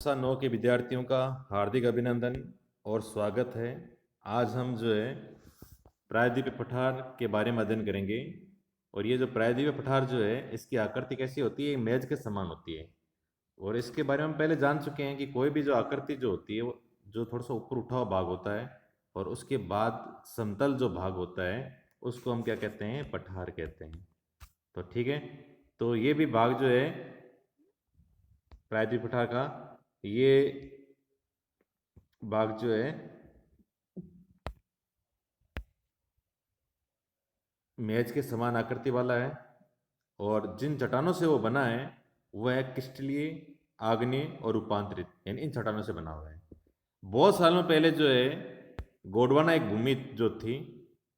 कक्षा 9 के विद्यार्थियों का हार्दिक अभिनंदन और स्वागत है। आज हम जो है प्रायद्वीपीय पठार के बारे में अध्ययन करेंगे। और ये जो प्रायद्वीपीय पठार जो है इसकी आकृति कैसी होती है, मेज के समान होती है। और इसके बारे में हम पहले जान चुके हैं कि कोई भी जो आकृति जो होती है वो जो थोड़ा सा ऊपर उठा हुआ भाग होता है और उसके बाद समतल जो भाग होता है उसको हम क्या कहते हैं, पठार कहते हैं। तो ठीक है, तो ये भी भाग जो है प्रायद्वीपीय पठार का, ये भाग जो है मेज के समान आकृति वाला है। और जिन चट्टानों से वो बना है वह है क्रिस्टलीय, आग्नेय और रूपांतरित, यानी इन चट्टानों से बना हुआ है। बहुत सालों पहले जो है गोंडवाना एक भूमि जो थी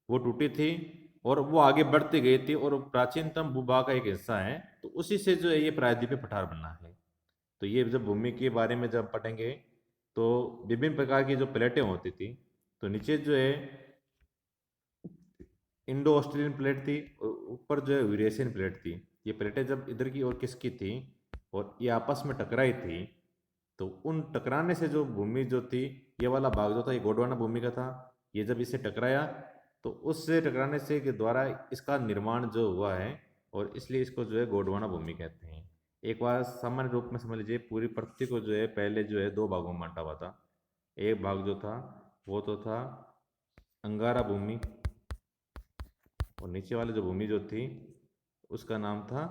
वो टूटी थी और वो आगे बढ़ती गई थी और प्राचीनतम भूभाग का एक हिस्सा है। तो उसी से जो है ये प्रायद्वीपीय पठार बना है। तो ये जब भूमि के बारे में जब पढ़ेंगे तो विभिन्न प्रकार की जो प्लेटें होती थी, तो नीचे जो है इंडो ऑस्ट्रेलियन प्लेट थी और ऊपर जो है यूरेशियन प्लेट थी। ये प्लेटें जब इधर की ओर किसकी थी और ये आपस में टकराई थी, तो उन टकराने से जो भूमि जो थी, ये वाला भाग जो था ये गोंडवाना भूमि का था। ये जब इससे टकराया तो उससे टकराने से के द्वारा इसका निर्माण जो हुआ है और इसलिए इसको जो है गोंडवाना भूमि कहते हैं। एक बार सामान्य रूप में समझ लीजिए, पूरी पृथ्वी को जो है पहले जो है दो भागों में बांटा हुआ था। एक भाग जो था वो तो था अंगारा भूमि और नीचे वाली जो भूमि जो थी उसका नाम था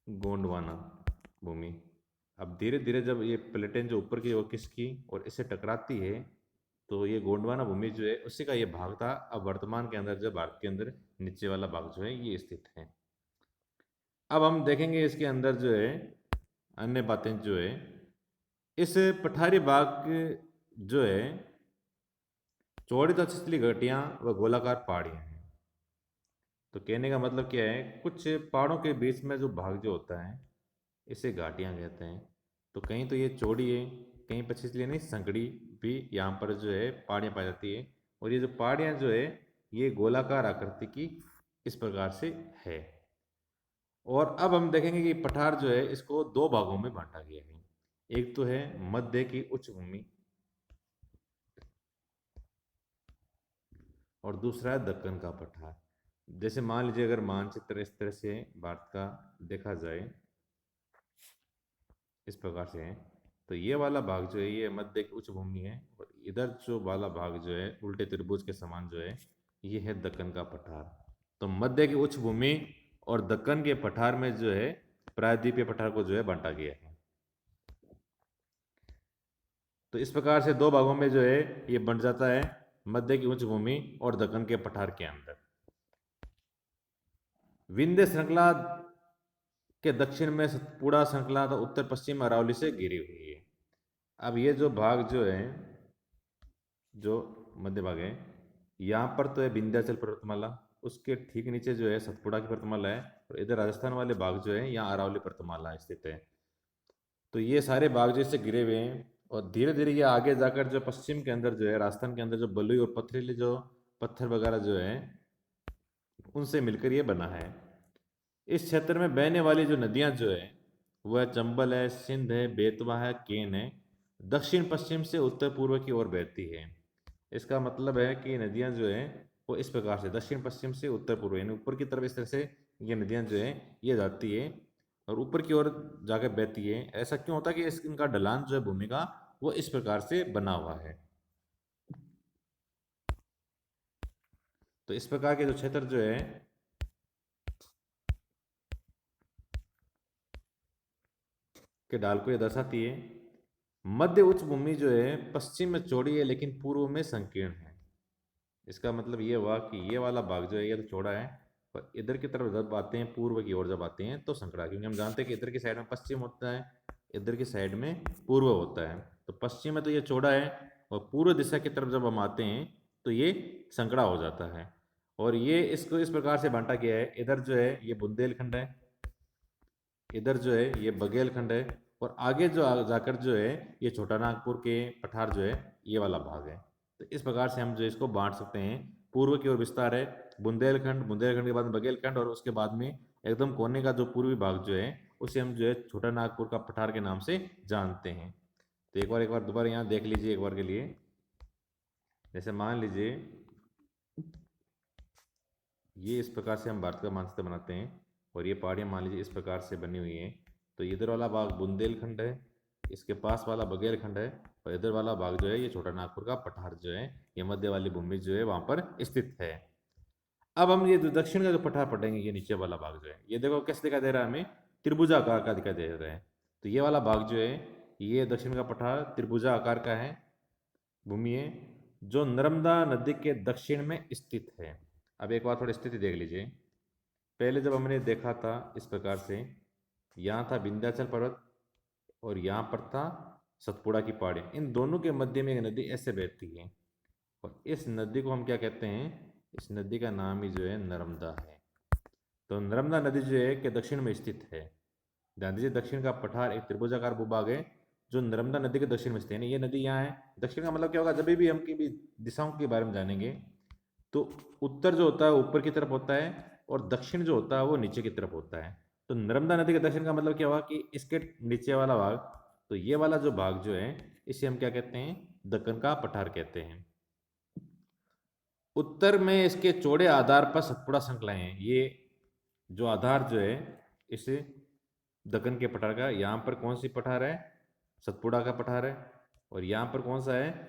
गोंडवाना भूमि। अब धीरे धीरे जब ये प्लेटें जो ऊपर की ओर खिसकी और इससे टकराती है तो ये गोंडवाना भूमि जो है उसी का ये भाग था। अब वर्तमान के अंदर जो भारत के अंदर नीचे वाला भाग जो है ये स्थित है। अब हम देखेंगे इसके अंदर जो है अन्य बातें जो है, इस पठारी भाग जो है चौड़ी तथा छिछली घाटियां व गोलाकार पहाड़ियां हैं। तो कहने का मतलब क्या है, कुछ पहाड़ों के बीच में जो भाग जो होता है इसे घाटियां कहते हैं। तो कहीं तो ये चौड़ी है, कहीं पर छिछली नहीं, संकड़ी भी यहाँ पर जो है पहाड़ियाँ पाई जाती है। और ये जो पहाड़ियाँ जो है ये गोलाकार आकृति की इस प्रकार से है। और अब हम देखेंगे कि पठार जो है इसको दो भागों में बांटा गया है। एक तो है मध्य की उच्च भूमि और दूसरा है दक्कन का पठार। जैसे मान लीजिए अगर मानचित्र इस तरह से भारत का देखा जाए, इस प्रकार से है, तो ये वाला भाग जो है ये मध्य की उच्च भूमि है और इधर जो वाला भाग जो है उल्टे त्रिभुज के समान जो है ये है दक्कन का पठार। तो मध्य की उच्च भूमि और दक्कन के पठार में जो है प्रायद्वीपीय पठार को जो है बांटा गया है। तो इस प्रकार से दो भागों में जो है ये बंट जाता है, मध्य की उच्च भूमि और दक्कन के पठार के अंदर। विंध्य श्रृंखला के दक्षिण में सतपुड़ा श्रृंखला तो उत्तर पश्चिम अरावली से घिरी हुई है। अब ये जो भाग जो है, जो मध्य भाग है, यहाँ पर तो है विंध्याचल पर्वतमाला, उसके ठीक नीचे जो है सतपुड़ा की पर्वतमाला है और इधर राजस्थान वाले भाग जो है यहाँ अरावली पर्वतमाला स्थित है। तो ये सारे भाग जैसे गिरे हुए हैं और धीरे धीरे ये आगे जाकर जो पश्चिम के अंदर जो है राजस्थान के अंदर जो बलुई और पथरीले जो पत्थर वगैरह जो है उनसे मिलकर ये बना है। इस क्षेत्र में बहने वाली जो नदियां जो है वह चंबल है, सिंध है, बेतवा है, केन है। दक्षिण पश्चिम से उत्तर पूर्व की ओर बहती है। इसका मतलब है कि नदियां जो है वो इस प्रकार से दक्षिण पश्चिम से उत्तर पूर्व, यानी ऊपर की तरफ इस तरह से ये नदियां जो है ये जाती है और ऊपर की ओर जाकर बहती है। ऐसा क्यों होता है कि इनका ढलान जो है भूमि का वो इस प्रकार से बना हुआ है। तो इस प्रकार के जो क्षेत्र जो है के ढाल को ये दर्शाती है। मध्य उच्च भूमि जो है पश्चिम में चौड़ी है लेकिन पूर्व में संकीर्ण है। इसका मतलब ये हुआ कि ये वाला भाग जो है ये तो चौड़ा है पर इधर की तरफ जब आते हैं, पूर्व की ओर जब आते हैं तो संकरा, क्योंकि हम जानते हैं कि इधर की साइड में पश्चिम होता है, इधर की साइड में पूर्व होता है। तो पश्चिम में तो ये चौड़ा है और पूर्व दिशा की तरफ जब हम आते हैं तो ये संकड़ा हो जाता है। और ये इसको इस प्रकार से बांटा गया है, इधर जो है ये बुंदेलखंड है, इधर जो है ये बघेलखंड है और आगे जो जाकर जो है ये छोटा नागपुर के पठार जो है ये वाला भाग है। तो इस प्रकार से हम जो इसको बांट सकते हैं। पूर्व की ओर विस्तार है बुंदेलखंड, बुंदेलखंड के बाद में बघेलखंड और उसके बाद में एकदम कोने का जो पूर्वी भाग जो है उसे हम जो है छोटा नागपुर का पठार के नाम से जानते हैं। तो एक बार दोबारा यहाँ देख लीजिए एक बार के लिए। जैसे मान लीजिए ये इस प्रकार से हम भारत का मानचित्र बनाते हैं और ये पहाड़ियाँ मान लीजिए इस प्रकार से बनी हुई हैं। तो इधर वाला भाग बुंदेलखंड है, इसके पास वाला बघेलखंड है, और इधर वाला भाग जो है ये छोटा नागपुर का पठार जो है, ये मध्य वाली भूमि जो है वहाँ पर स्थित है। अब हम ये जो दक्षिण का जो पठार पढ़ेंगे, ये नीचे वाला भाग जो है, ये देखो कैसे दिखाई दे रहा है हमें, त्रिभुजा आकार का दिखाई दे रहा है। तो ये वाला भाग जो है ये दक्षिण का पठार त्रिभुजा आकार का है, भूमि है, जो नर्मदा नदी के दक्षिण में स्थित है। अब एक बार थोड़ी स्थिति देख लीजिए। पहले जब हमने देखा था इस प्रकार से, यहाँ था विंध्याचल पर्वत और यहाँ पर था सतपुड़ा की पहाड़ी, इन दोनों के मध्य में एक नदी ऐसे बहती है और इस नदी को हम क्या कहते हैं, इस नदी का नाम ही जो है नर्मदा है। तो नर्मदा नदी जो है के दक्षिण में स्थित है। ध्यान दीजिए दक्षिण का पठार एक त्रिभुजाकार भूभाग है जो नर्मदा नदी के दक्षिण में स्थित है। ये नदी यहाँ है, दक्षिण का मतलब क्या होगा, जब भी हम की भी दिशाओं के बारे में जानेंगे तो उत्तर जो होता है ऊपर की तरफ होता है और दक्षिण जो होता है वो नीचे की तरफ होता है। तो नर्मदा नदी के दक्षिण का मतलब क्या हुआ कि इसके नीचे वाला भाग, तो ये वाला जो भाग जो है इसे हम क्या कहते हैं, दक्कन का पठार कहते हैं। उत्तर में इसके चौड़े आधार पर सतपुड़ा श्रृंखलाएं हैं। ये जो आधार जो है इसे दक्कन के पठार का, यहाँ पर कौन सी पठार है, सतपुड़ा का पठार है, और यहाँ पर कौन सा है,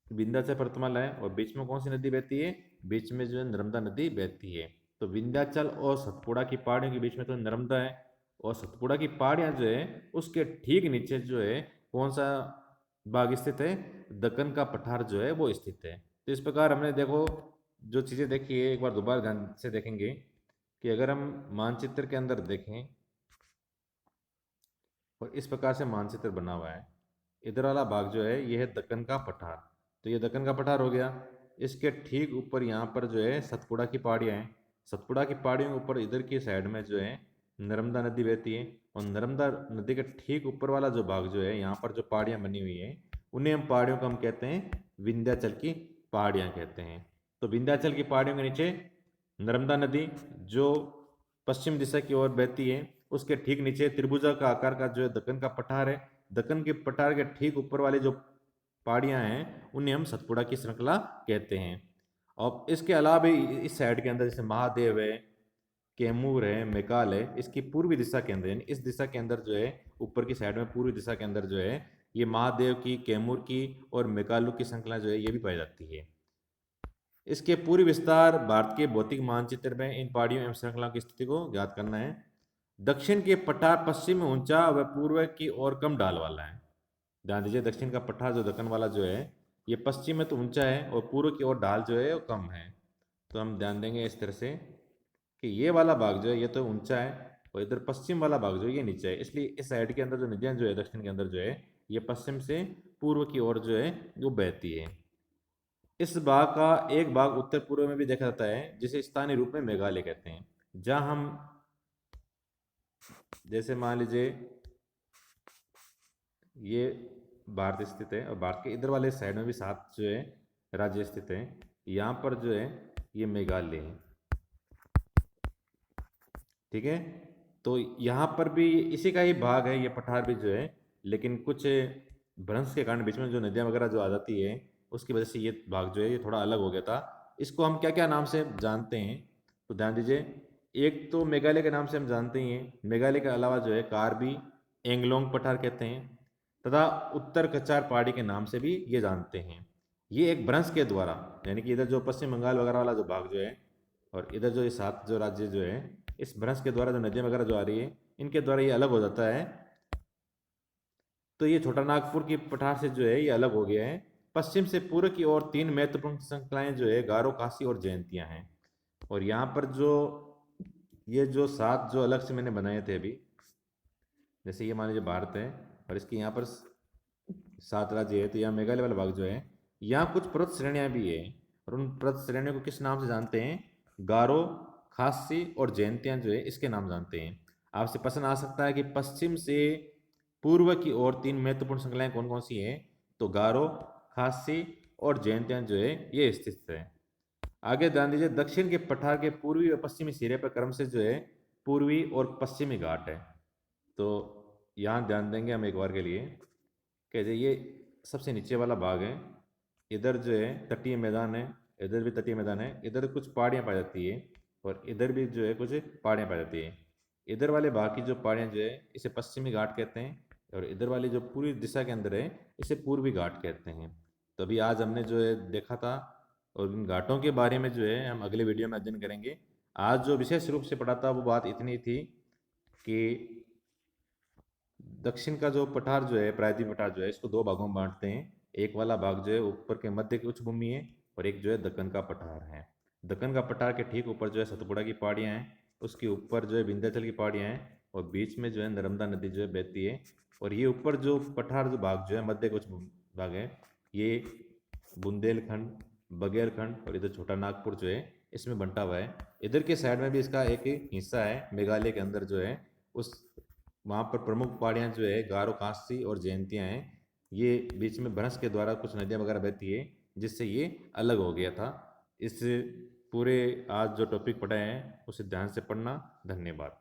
विंध्याचल पर्वतमाला है, और बीच में कौन सी नदी बहती है, बीच में जो है नर्मदा नदी बहती है। तो विंध्याचल और सतपुड़ा की पहाड़ियों के बीच में तो नर्मदा है, और सतपुड़ा की पहाड़ियाँ जो है उसके ठीक नीचे जो है कौन सा भाग स्थित है, दक्कन का पठार जो है वो स्थित है। तो इस प्रकार हमने देखो जो चीज़ें देखी है, एक बार दोबारा ध्यान से देखेंगे कि अगर हम मानचित्र के अंदर देखें और इस प्रकार से मानचित्र बना हुआ है, इधर वाला भाग जो है ये है दक्कन का पठार। तो ये दक्कन का पठार हो गया, इसके ठीक ऊपर यहाँ पर जो है सतपुड़ा की पहाड़ियाँ हैं, सतपुड़ा की पहाड़ियों के ऊपर इधर की साइड में जो है नर्मदा नदी बहती है, और नर्मदा नदी के ठीक ऊपर वाला जो भाग जो है यहाँ पर जो पहाड़ियाँ बनी हुई हैं उन्हें हम पहाड़ियों को हम कहते हैं विंध्याचल की पहाड़ियाँ कहते हैं। तो विंध्याचल की पहाड़ियों के नीचे नर्मदा नदी जो पश्चिम दिशा की ओर बहती है, उसके ठीक नीचे त्रिभुजा का आकार का जो है दक्कन का पठार है। दक्कन के पठार के ठीक ऊपर वाले जो पहाड़ियाँ हैं उन्हें हम सतपुड़ा की श्रृंखला कहते हैं। और इसके अलावा भी इस साइड के अंदर जैसे महादेव है, कैमूर है, मेकाल है, इसकी पूर्वी दिशा के अंदर यानी इस दिशा के अंदर जो है ऊपर की साइड में पूर्वी दिशा के अंदर जो है ये महादेव की, कैमूर की और मेकालू की श्रृंखला जो है ये भी पाई जाती है। इसके पूरी विस्तार भारत के भौतिक मानचित्र में इन पहाड़ियों एवं श्रृंखलाओं की स्थिति को ज्ञात करना है। दक्षिण के पठार पश्चिम में ऊंचा व पूर्व की ओर कम ढाल वाला है। ध्यान दीजिए दक्षिण का पठार जो दक्कन वाला जो है ये पश्चिम में तो ऊंचा है और पूर्व की ओर ढाल जो है वो कम है। तो हम ध्यान देंगे इस तरह से कि ये वाला भाग जो है ये तो ऊंचा है और इधर पश्चिम वाला भाग जो है ये नीचा है, इसलिए इस साइड के अंदर जो नदियाँ जो है दक्षिण के अंदर जो है ये पश्चिम से पूर्व की ओर जो है वो बहती है। इस भाग का एक भाग उत्तर पूर्व में भी देखा जाता है जिसे स्थानीय रूप में मेघालय कहते हैं, जहाँ हम जैसे मान लीजिए ये भारत स्थित है और भारत के इधर वाले साइड में भी 7 जो है राज्य स्थित है, यहाँ पर जो है ये मेघालय है। ठीक है, तो यहाँ पर भी इसी का ही भाग है ये पठार भी जो है, लेकिन कुछ भ्रंश के कारण बीच में जो नदियाँ वगैरह जो आ जाती है उसकी वजह से ये भाग जो है ये थोड़ा अलग हो गया था। इसको हम क्या क्या नाम से जानते हैं तो ध्यान दीजिए, एक तो मेघालय के नाम से हम जानते ही हैं, मेघालय के अलावा जो है कार्बी एंगलोंग पठार कहते हैं, तथा उत्तर कचार पहाड़ी के नाम से भी ये जानते हैं। ये एक भ्रंश के द्वारा यानी कि इधर जो पश्चिम बंगाल वगैरह वाला जो भाग जो है और इधर जो ये 7 जो राज्य जो है इस भ्रंश के द्वारा जो नदियाँ वगैरह जो आ रही है इनके द्वारा ये अलग हो जाता है। तो ये छोटा नागपुर की पठार से जो है ये अलग हो गया है। पश्चिम से पूर्व की ओर 3 महत्वपूर्ण श्रृंखलाएं जो है गारो, खासी और जयंतियां हैं। और यहाँ पर जो ये जो 7 जो अलग से मैंने बनाए थे अभी, जैसे ये मान लीजिए भारत है और इसके यहाँ पर 7 राज्य है, तो यहाँ मेघालय वाला भाग जो है यहाँ कुछ पर्वत श्रेणियाँ भी है और उन पर्वत श्रेणियों को किस नाम से जानते हैं, गारो, खासी और जयंतियाँ जो है इसके नाम जानते हैं। आपसे प्रश्न आ सकता है कि पश्चिम से पूर्व की ओर 3 महत्वपूर्ण श्रृंखलाएं कौन कौन सी हैं, तो गारो, खासी और जयंतियाँ जो है ये स्थित है। आगे ध्यान दीजिए दक्षिण के पठार के पूर्वी और पश्चिमी सिरे पर क्रम से जो है पूर्वी और पश्चिमी घाट है। तो यहाँ ध्यान देंगे हम एक बार के लिए कि जो ये सबसे नीचे वाला भाग है, इधर जो है तटीय मैदान है, इधर भी तटीय मैदान है, इधर कुछ पहाड़ियाँ पाई जाती है और इधर भी जो है कुछ पहाड़ियाँ पाई जाती है। इधर वाले भाग की जो पहाड़ियाँ जो है इसे पश्चिमी घाट कहते हैं और इधर वाली जो पूरी दिशा के अंदर है इसे पूर्वी घाट कहते हैं। तो अभी आज हमने जो है देखा था और इन घाटों के बारे में जो है हम अगले वीडियो में अध्ययन करेंगे। आज जो विशेष रूप से पढ़ा था वो बात इतनी थी कि दक्षिण का जो पठार जो है, प्रायद्वीप पठार जो है, इसको दो भागों में बांटते हैं। एक वाला भाग जो है ऊपर के मध्य की उच्च भूमि है और एक जो है दक्कन का पठार है। दक्कन का पठार के ठीक ऊपर जो है सतपुड़ा की पहाड़ियाँ हैं, उसके ऊपर जो है विंध्याचल की पहाड़ियाँ हैं और बीच में जो है नर्मदा नदी जो है बहती है। और ये ऊपर जो पठार जो भाग जो है मध्य का उच्च भाग है, ये बुंदेलखंड, बघेलखंड और इधर छोटा नागपुर जो है इसमें बंटा हुआ है। इधर के साइड में भी इसका एक हिस्सा है मेघालय के अंदर जो है, उस वहाँ पर प्रमुख पहाड़ियाँ जो है गारो कांसी और जयंतियाँ हैं। ये बीच में भ्रंश के द्वारा कुछ नदियाँ वगैरह बहती है जिससे ये अलग हो गया था। इस पूरे आज जो टॉपिक पढ़ाए हैं उसे ध्यान से पढ़ना। धन्यवाद।